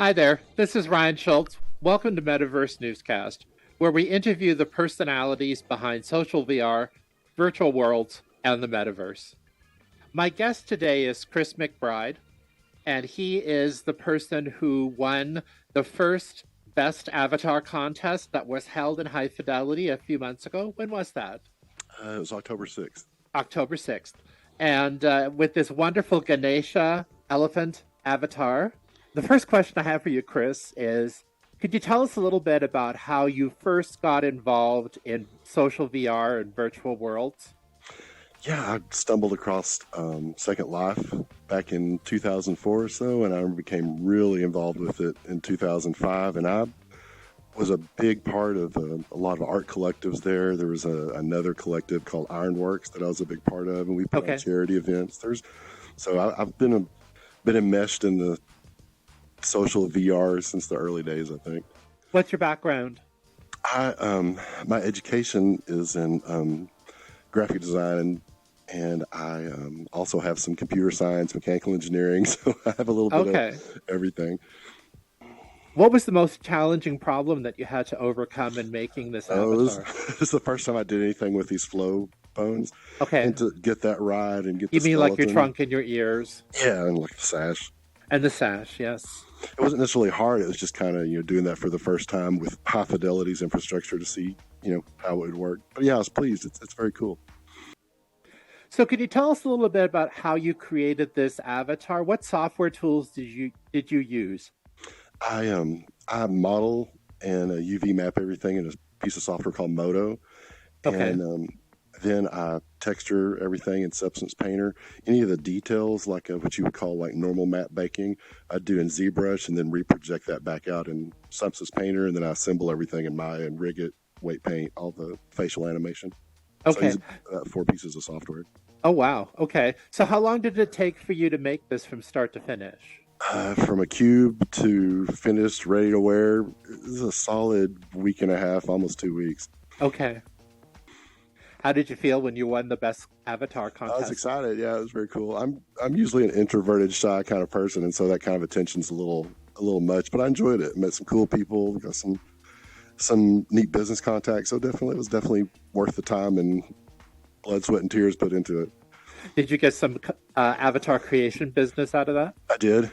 Hi there, this is Ryan Schultz. Welcome to Metaverse Newscast, where we interview the personalities behind social VR, virtual worlds, and the metaverse. My guest today is Chris McBride, and he is the person who won the first Best Avatar contest that was held in High Fidelity a few months ago. When was that? It was October 6th. October 6th. And with this wonderful Ganesha elephant avatar, the first question I have for you, Chris, is could you tell us a little bit about how you first got involved in social VR and virtual worlds? Yeah, I stumbled across Second Life back in 2004 or so, and I became really involved with it in 2005. And I was a big part of a lot of art collectives there. There was another collective called Ironworks that I was a big part of, and we put on charity events. I've been enmeshed in the social VR since the early days, I think. What's your background? My education is in graphic design, and I also have some computer science, mechanical engineering, so I have a little bit of everything. What was the most challenging problem that you had to overcome in making this avatar? This is the first time I did anything with these flow bones. Okay. And to get that right and get you the mean skeleton. Like your trunk and your ears? Yeah, and like the sash. And the sash, yes. It wasn't necessarily hard. It was just kind of, doing that for the first time with High Fidelity's infrastructure to see, how it would work. But yeah, I was pleased. It's very cool. So can you tell us a little bit about how you created this avatar? What software tools did you use? I model and UV map everything in a piece of software called Modo. Okay. And then I texture everything in Substance Painter. Any of the details, like what you would call like normal matte baking, I do in ZBrush and then reproject that back out in Substance Painter. And then I assemble everything in Maya and rig it, weight paint, all the facial animation. Okay. So I use 4 pieces of software. Oh, wow. Okay. So how long did it take for you to make this from start to finish? From a cube to finished, ready to wear, it was a solid week and a half, almost 2 weeks. Okay. How did you feel when you won the best avatar contest? I was excited. Yeah, it was very cool. I'm usually an introverted, shy kind of person, and so that kind of attention's a little much. But I enjoyed it. Met some cool people. Got some neat business contacts. So it was definitely worth the time and blood, sweat, and tears put into it. Did you get some avatar creation business out of that? I did.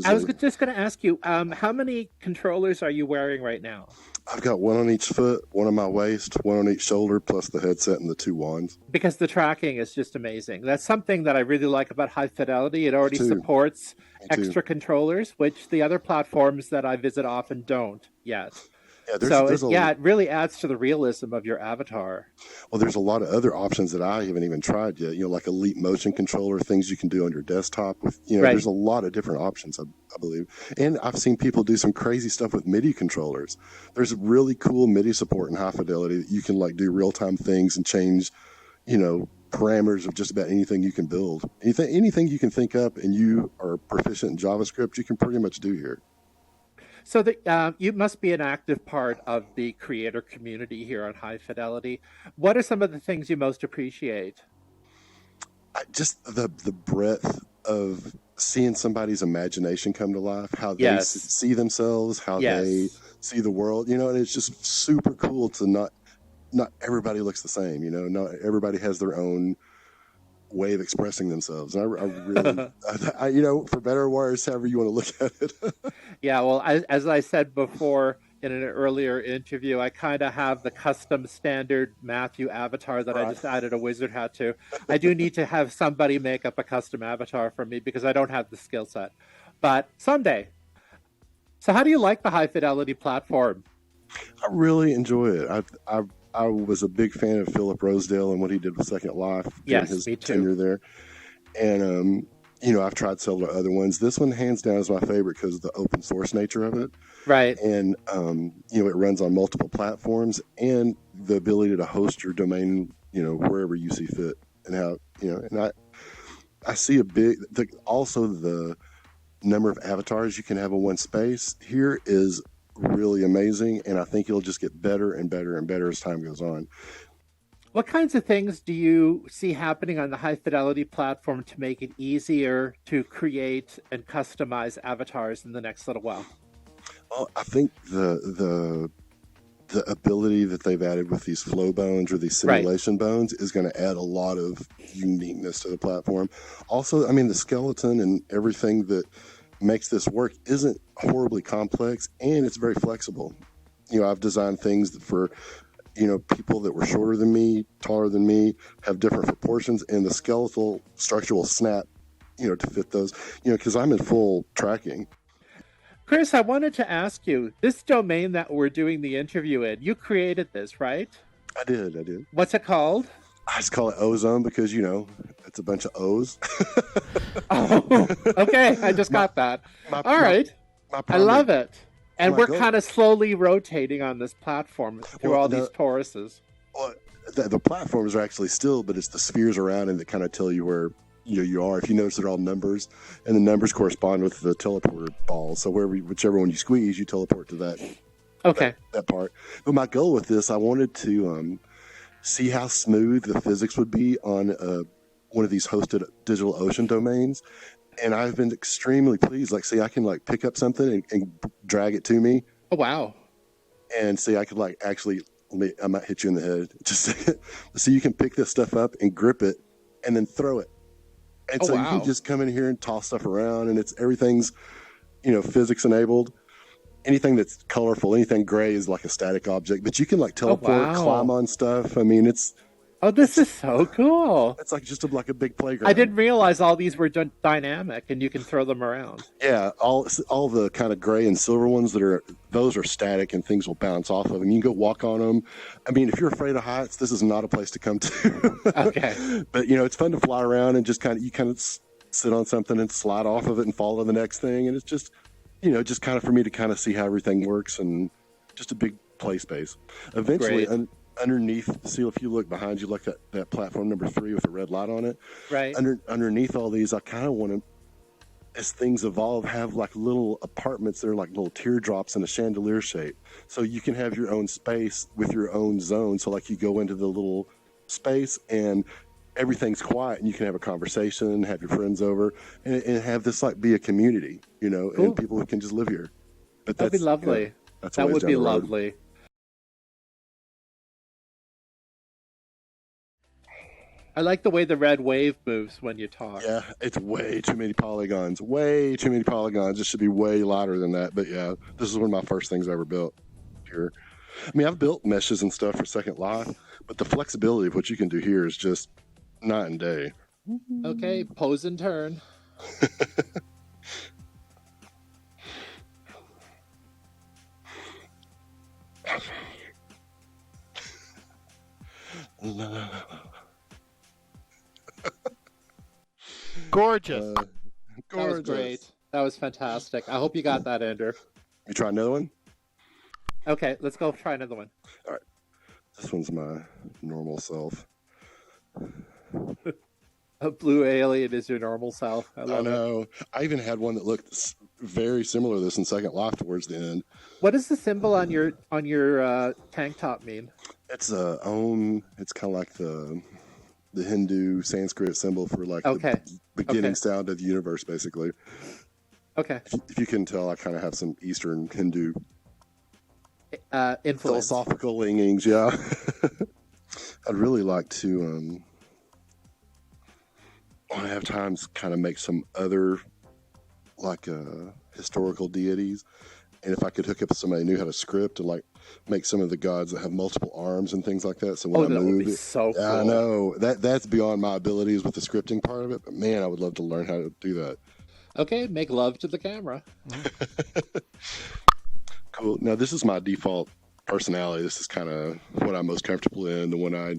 I was just going to ask you, how many controllers are you wearing right now? I've got one on each foot, one on my waist, one on each shoulder, plus the headset and the 2 wands. Because the tracking is just amazing. That's something that I really like about High Fidelity. It already supports extra controllers, which the other platforms that I visit often don't yet. Yeah, it really adds to the realism of your avatar. Well, there's a lot of other options that I haven't even tried yet. Like a Leap motion controller, things you can do on your desktop. With There's a lot of different options, I believe. And I've seen people do some crazy stuff with MIDI controllers. There's really cool MIDI support in High Fidelity that you can do real time things and change, parameters of just about anything you can build. Anything you can think up, and you are proficient in JavaScript, you can pretty much do here. So you must be an active part of the creator community here on High Fidelity. What are some of the things you most appreciate? Just the breadth of seeing somebody's imagination come to life, how they see themselves, how they see the world, and it's just super cool to not everybody looks the same, not everybody has their own way of expressing themselves. And I really, for better or worse, however you want to look at it. Yeah, well, as I said before in an earlier interview, I kind of have the custom standard Matthew avatar that I just added a wizard hat to. I do need to have somebody make up a custom avatar for me because I don't have the skill set. But someday. So how do you like the High Fidelity platform? I really enjoy it. I was a big fan of Philip Rosedale and what he did with Second Life during his tenure there. And, I've tried several other ones. This one, hands down, is my favorite because of the open source nature of it. Right. And, it runs on multiple platforms and the ability to host your domain, wherever you see fit. And how, and I see also the number of avatars you can have in one space here is really amazing, and I think it'll just get better and better and better as time goes on. What kinds of things do you see happening on the High Fidelity platform to make it easier to create and customize avatars in the next little while? Well, I think the ability that they've added with these flow bones or these Right. simulation bones is going to add a lot of uniqueness to the platform. Also, I mean, the skeleton and everything that makes this work isn't horribly complex, and it's very flexible. I've designed things for people that were shorter than me, taller than me, have different proportions, and the skeletal structure will snap, to fit those, because I'm in full tracking. Chris, I wanted to ask you, this domain that we're doing the interview in, you created this, right? I did. What's it called? I just call it Ozone because, it's a bunch of O's. Oh, okay. I just got that. All right. I love it. And we're kind of slowly rotating on this platform through all these toruses. Well, the platforms are actually still, but it's the spheres around and that kind of tell you where you are. If you notice, they're all numbers, and the numbers correspond with the teleporter balls. So whichever one you squeeze, you teleport to that. Okay. That part. But my goal with this, I wanted to see how smooth the physics would be on one of these hosted DigitalOcean domains. And I've been extremely pleased. Like, see, I can pick up something and drag it to me. Oh, wow. And see, I could actually, I might hit you in the head. Just so you can pick this stuff up and grip it and then throw it. And so you can just come in here and toss stuff around, and everything's, physics enabled. Anything that's colorful, anything gray is like a static object, but you can teleport, climb on stuff. I mean, this is so cool. It's just like a big playground. I didn't realize all these were dynamic and you can throw them around. Yeah, all the kind of gray and silver ones those are static and things will bounce off of them. You can go walk on them. I mean, if you're afraid of heights, this is not a place to come to. Okay. But it's fun to fly around and just kind of sit on something and slide off of it and fall to the next thing. And it's just, just kind of for me to kind of see how everything works, and just a big play space. Eventually, underneath, see if you look behind you, like that platform number 3 with a red light on it. Right. Underneath all these, I kind of want to, as things evolve, have little apartments that are like little teardrops in a chandelier shape. So you can have your own space with your own zone. So you go into the little space and everything's quiet, and you can have a conversation, have your friends over, and have this be a community, cool. And people who can just live here. But that'd be lovely. That would be lovely. I like the way the red wave moves when you talk. Yeah, it's way too many polygons. Way too many polygons. It should be way lighter than that. But yeah, this is one of my first things I ever built here. I mean, I've built meshes and stuff for Second Life, but the flexibility of what you can do here is just night and day. Okay, pose and turn. Gorgeous. That was great. That was fantastic. I hope you got that, Andrew. You try another one? Okay, let's go try another one. All right. This one's my normal self. A blue alien is your normal self. I know. I even had one that looked very similar to this in Second Life towards the end. What does the symbol on your tank top mean? It's Om. It's kind of like the Hindu Sanskrit symbol for the beginning sound of the universe, basically. Okay. If you can tell, I kind of have some Eastern Hindu influence. Philosophical leanings, yeah. I'd really like to, when I have times, kind of make some other, historical deities. And if I could hook up with somebody who knew how to script and make some of the gods that have multiple arms and things like that. So when I move, would be so cool. I know that's beyond my abilities with the scripting part of it. But man, I would love to learn how to do that. Okay, make love to the camera. Cool. Now this is my default personality. This is kind of what I'm most comfortable in. The one I,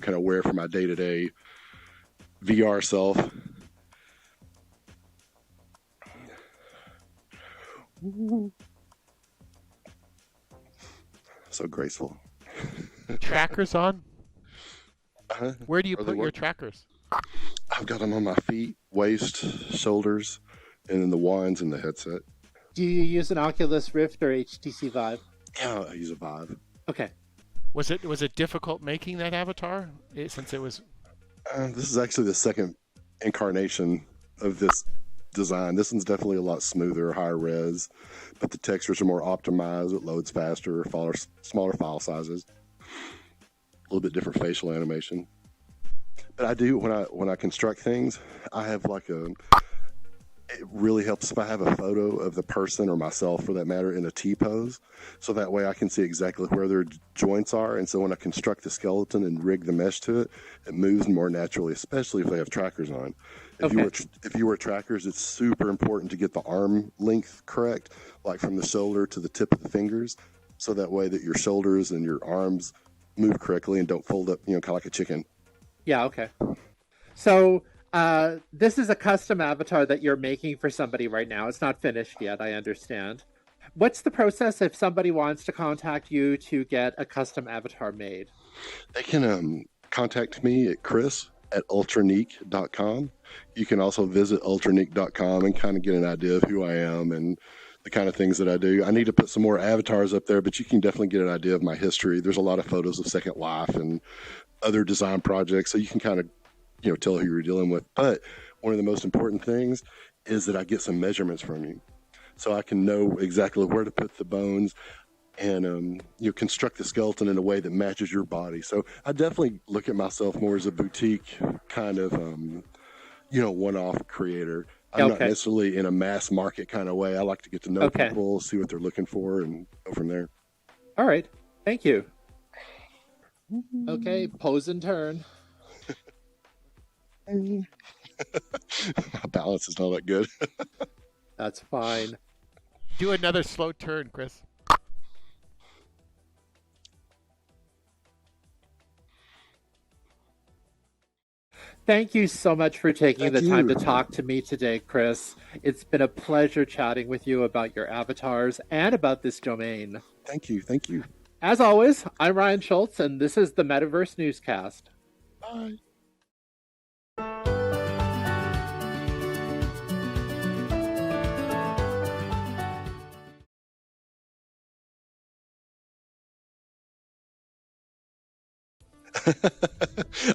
kind of wear for my day-to-day VR self. So graceful. Trackers on? Where do you put your trackers? I've got them on my feet, waist, shoulders, and then the wands in the headset. Do you use an Oculus Rift or HTC Vive? Yeah, I use a Vive. Okay. Was it difficult making that avatar? Since it was. This is actually the second incarnation of this design. This one's definitely a lot smoother, higher res, but the textures are more optimized. It loads faster, smaller file sizes, a little bit different facial animation. But I do when I construct things, I have it really helps if I have a photo of the person or myself, for that matter, in a T-pose. So that way I can see exactly where their joints are. And so when I construct the skeleton and rig the mesh to it, it moves more naturally, especially if they have trackers on. If you wear trackers, it's super important to get the arm length correct, like from the shoulder to the tip of the fingers. So that way that your shoulders and your arms move correctly and don't fold up, kind of like a chicken. Yeah, okay. So this is a custom avatar that you're making for somebody right now. It's not finished yet, I understand. What's the process if somebody wants to contact you to get a custom avatar made? They can contact me at chris@ultranique.com. You can also visit ultranique.com and kind of get an idea of who I am and the kind of things that I do. I need to put some more avatars up there, but you can definitely get an idea of my history. There's a lot of photos of Second Life and other design projects, so you can kind of tell who you're dealing with. But one of the most important things is that I get some measurements from you, so I can know exactly where to put the bones and construct the skeleton in a way that matches your body. So I definitely look at myself more as a boutique kind of one-off creator. I'm not necessarily in a mass market kind of way. I like to get to know people, see what they're looking for, and go from there. All right, thank you. Okay, pose and turn. My balance is not that good. That's fine. Do another slow turn, Chris. Thank you so much for taking the time to talk to me today, Chris. It's been a pleasure chatting with you about your avatars and about this domain. Thank you. As always, I'm Ryan Schultz, and this is the Metaverse Newscast. Bye.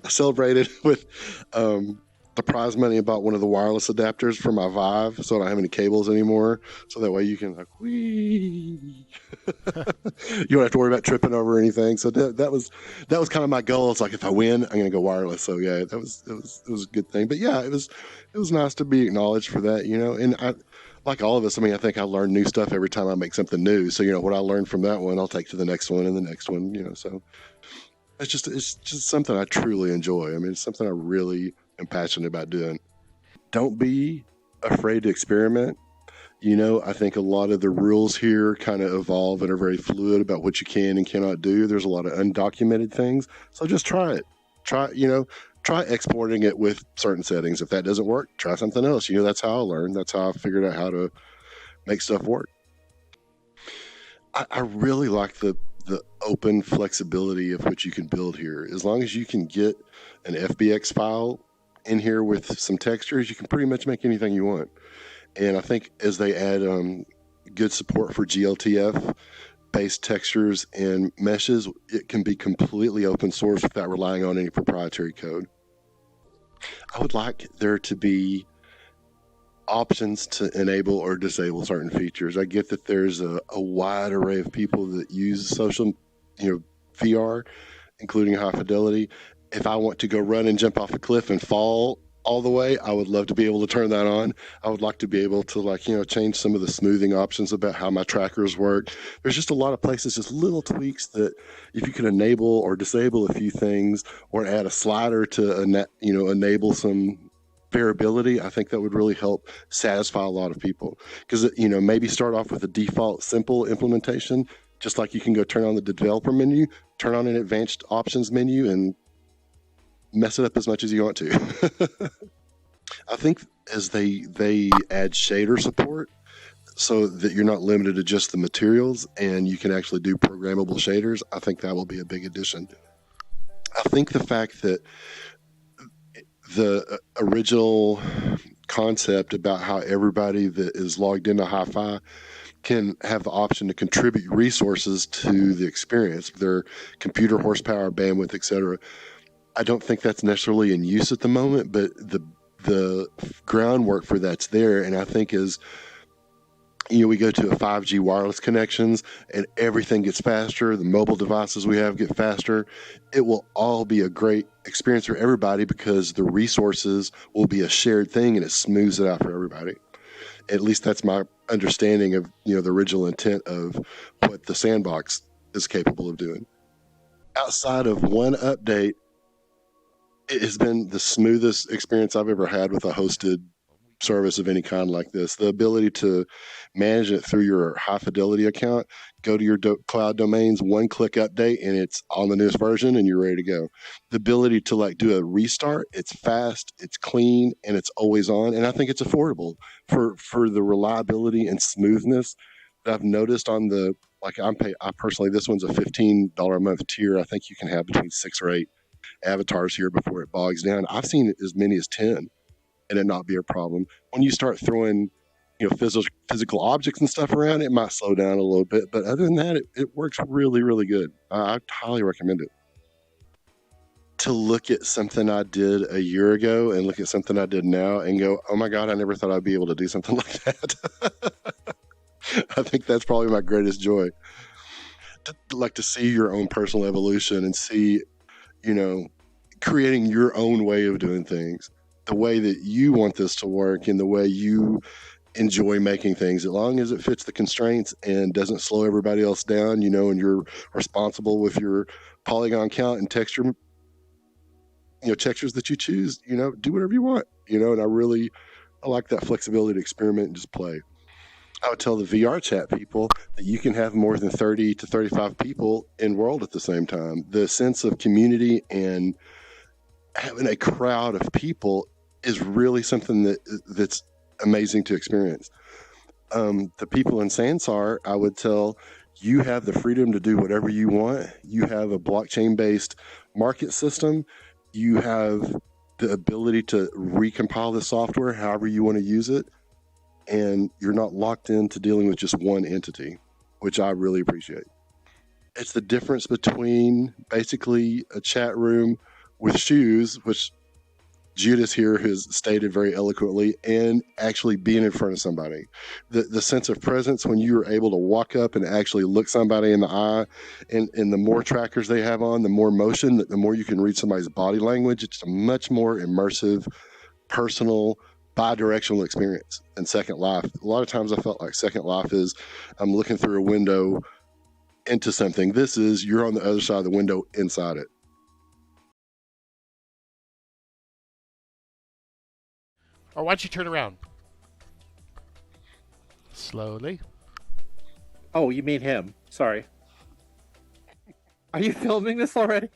I celebrated with the prize money and bought one of the wireless adapters for my Vive, so I don't have any cables anymore. So that way you can whee. You don't have to worry about tripping over anything. So that was kind of my goal. It's like, if I win, I'm gonna go wireless. So yeah, it was a good thing. But yeah, it was nice to be acknowledged for that. And I, like all of us, I think I learn new stuff every time I make something new. So what I learned from that one, I'll take to the next one and the next one. So. It's just something I truly enjoy. It's something I really am passionate about doing. Don't be afraid to experiment. I think a lot of the rules here kind of evolve and are very fluid about what you can and cannot do. There's a lot of undocumented things. So just try it. Try exporting it with certain settings. If that doesn't work, try something else. That's how I learned. That's how I figured out how to make stuff work. I really like the open flexibility of what you can build here. As long as you can get an FBX file in here with some textures, you can pretty much make anything you want. And I think as they add good support for GLTF based textures and meshes, it can be completely open source without relying on any proprietary code. I would like there to be options to enable or disable certain features. I get that there's a wide array of people that use social, VR, including High Fidelity. If I want to go run and jump off a cliff and fall all the way, I would love to be able to turn that on. I would like to be able to change some of the smoothing options about how my trackers work. There's just a lot of places, just little tweaks that if you could enable or disable a few things or add a slider to enable some variability, I think that would really help satisfy a lot of people. Because maybe start off with a default simple implementation, just like you can go turn on the developer menu, turn on an advanced options menu, and mess it up as much as you want to. I think as they add shader support, so that you're not limited to just the materials and you can actually do programmable shaders, I think that will be a big addition. I think the fact that the original concept about how everybody that is logged into Hi-Fi can have the option to contribute resources to the experience, their computer horsepower, bandwidth, etc. I don't think that's necessarily in use at the moment, but the groundwork for that's there, and I think is, we go to a 5G wireless connections and everything gets faster. The mobile devices we have get faster. It will all be a great experience for everybody because the resources will be a shared thing and it smooths it out for everybody. At least that's my understanding of, the original intent of what the sandbox is capable of doing. Outside of one update, it has been the smoothest experience I've ever had with a hosted service of any kind like this. The ability to manage it through your High Fidelity account, go to your cloud domains, one-click update, and it's on the newest version, and you're ready to go. The ability to do a restart, it's fast, it's clean, and it's always on, and I think it's affordable for the reliability and smoothness that I've noticed on the, I personally, this one's a $15 a month tier. I think you can have between 6 or 8 avatars here before it bogs down. I've seen as many as 10 and it not be a problem. When you start throwing, physical objects and stuff around, it might slow down a little bit. But other than that, it works really, really good. I highly recommend it. To look at something I did a year ago and look at something I did now and go, oh my God, I never thought I'd be able to do something like that. I think that's probably my greatest joy. To see your own personal evolution and see, creating your own way of doing things, the way that you want this to work and the way you enjoy making things, as long as it fits the constraints and doesn't slow everybody else down, and you're responsible with your polygon count and textures that you choose, do whatever you want, and I like that flexibility to experiment and just play. I would tell the VR chat people that you can have more than 30 to 35 people in world at the same time. The sense of community and having a crowd of people is really something that's amazing to experience. The people in Sansar, I would tell, you have the freedom to do whatever you want. You have a blockchain-based market system. You have the ability to recompile the software however you want to use it. And you're not locked into dealing with just one entity, which I really appreciate. It's the difference between basically a chat room with shoes, which Judas here has stated very eloquently, and actually being in front of somebody. The sense of presence when you are able to walk up and actually look somebody in the eye, and the more trackers they have on, the more motion, the more you can read somebody's body language. It's a much more immersive, personal, bi-directional experience than Second Life. A lot of times I felt like Second Life is I'm looking through a window into something. This is you're on the other side of the window inside it. Or why don't you turn around? Slowly. Oh, you mean him. Sorry. Are you filming this already?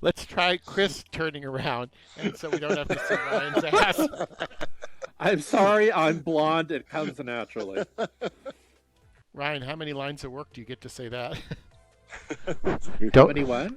Let's try Chris turning around, and so we don't have to see Ryan's ass. I'm sorry, I'm blonde. It comes naturally. Ryan, how many lines of work do you get to say that? How many what?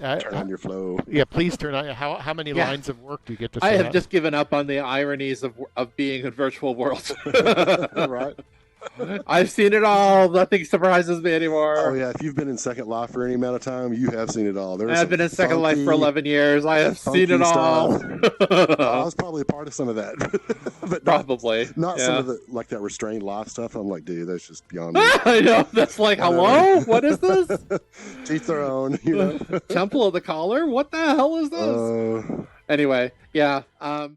Turn on your flow. Yeah, please turn on. How many lines of work do you get to say I have that? just given up on the ironies of being in virtual worlds. Right. I've seen it all. Nothing surprises me anymore. Oh yeah, if you've been in Second Life for any amount of time, you have seen it all. I've been in Second Life for 11 years. I have seen it all. I was probably a part of some of that, but probably not some of the that restrained life stuff. I'm like, dude, that's just beyond me. I know. That's like, hello? What is this? Teach their own, Temple of the Collar? What the hell is this? Anyway, yeah.